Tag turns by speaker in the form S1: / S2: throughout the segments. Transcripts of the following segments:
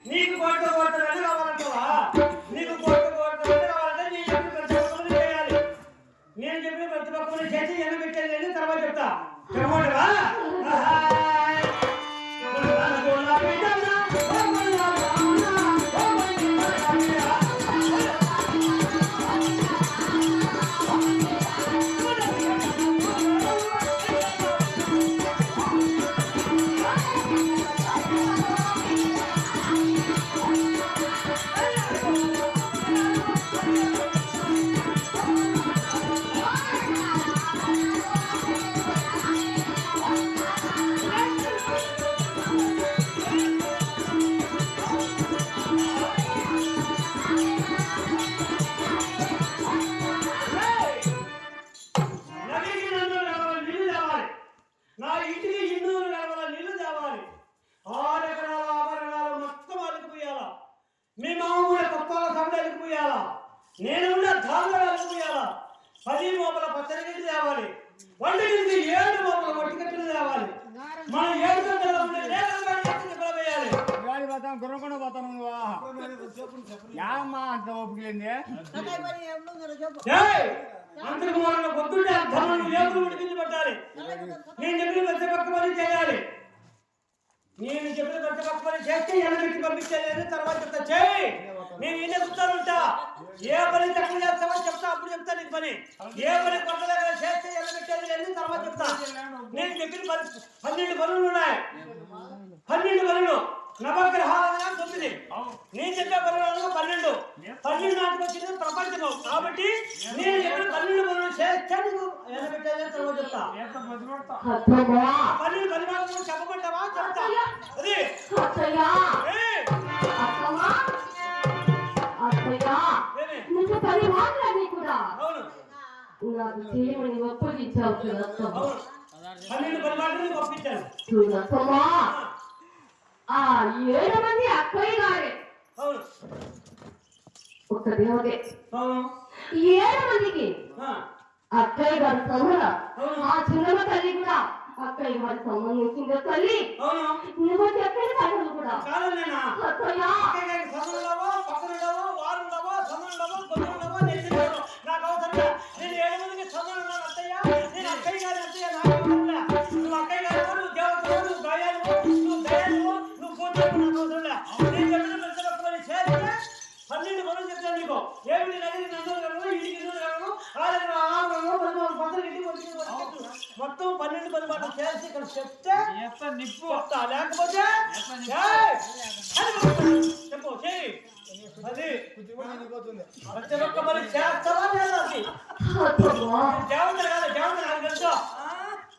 S1: నీకు కోట కోటలని కావాలంటావా? నీకు కోట కోటలని కావాలంటే నేను చెప్పిన ప్రతి ఒక్కరిని చేయాలి. నేను చెప్పిన ప్రతి ఒక్కరిని చేసి ఎన్న పెట్టేది తర్వాత చెప్తా. చెప్పమంటావా? నా ఇంటికి ఇన్నూరు గడవల నీళ్లు తేవాలి. 6 ఎకరాల ఆభరణాలు మొత్తం అలికిపోయాలా. మీ మామ కూడా కొత్త సభలు అలికిపోయాలా. నేను కూడా ధాన్యాలు అలికిపోయాలా. 10 మోపల పచ్చడిగడ్డి తేవాలి. వంటకి 7 మోపల వట్టిగడ్డలు తేవాలి. మనం 7 గంటల వేయాలి.
S2: గుర్రకుండా పోతాను యామా అంత ఓపికలేంది.
S1: అంతకు మనం పొద్దున్నే ధనం ఏపులు ఉడికించి పెట్టాలి. నేను చెప్పిన ప్రతి పక్క పని చేయాలి. నేను చెప్పిన ప్రతి పక్క పని చేస్తే ఎనబెట్టి పంపించేది తర్వాత చెప్తా. చేయి నేను ఇన్నే కూర్చొని ఉంటా. ఏ పని తక్కువ చేస్తావో చెప్తా, అప్పుడు చెప్తా నీకు పని. ఏ పని కొట్టలేక చేస్తే ఎనబెట్టేది లేదు తర్వాత చెప్తా. నేను చెప్పిన 12 పనులు ఉన్నాయి. 12 పనులు నవగ్రహాలుగా 9. నేను చెప్పే పనులు 12. 12 నాటికి వచ్చింది ప్రపంచం. కాబట్టి నేను చెప్పిన 12 పనులు చేస్తే నీకు ఎనబెట్టేది తర్వాత చెప్తా. 12 పనులు చెప్పమంటావా? చెప్తా. అది
S3: నాకు చేయమని ఒప్పగించావు కదా.
S1: 12 పనులు ఒప్పించాను.
S3: 7 మంది అక్కయ్య గారే ఒక్క దేవతే. 7 మందికి అక్కయ్య గారు సముల. ఆ చిన్నమ్మ తల్లి కూడా అక్కయ్య గారి సంబంధించింది తల్లి. నువ్వు చెప్పిన కథలు కూడా
S1: నాకు అవసరం. నేను 7 మందికి చదువు అత్తయ్య. నేను అక్కయ్య గారి అత్తయ్య. నాకు నువ్వు అక్కయ్య గారు, నువ్వు దేవతలు, నువ్వు దయాలు, నువ్వు దయాలు, నువ్వు పూజలు. నాకు అవసరం. నేను చెప్పిన ప్రతి ఒక్కరిని చేస్తే 12 పనులు చెప్తాను నీకు. ఏమిటి నదికి 4 గంటలు, ఇంటికి 2 గంటలు, 6 గంటలు, 6 పత్రులు ఇంటికి మొత్తం 12 పని మాటలు చేసి ఇక్కడ చెప్తే నిప్పు చెప్తా. లేకపోతే చెప్పు చెయ్యి. అది ప్రతి ఒక్క పని చేస్తావా లేదా? దేవత కాదు, దేవత నాకు తెలుసు.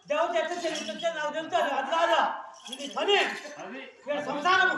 S1: దేవత ఎక్కడ చెల్లించే నాకు తెలుసు. అది కాదా ఇది పని, సంసారము.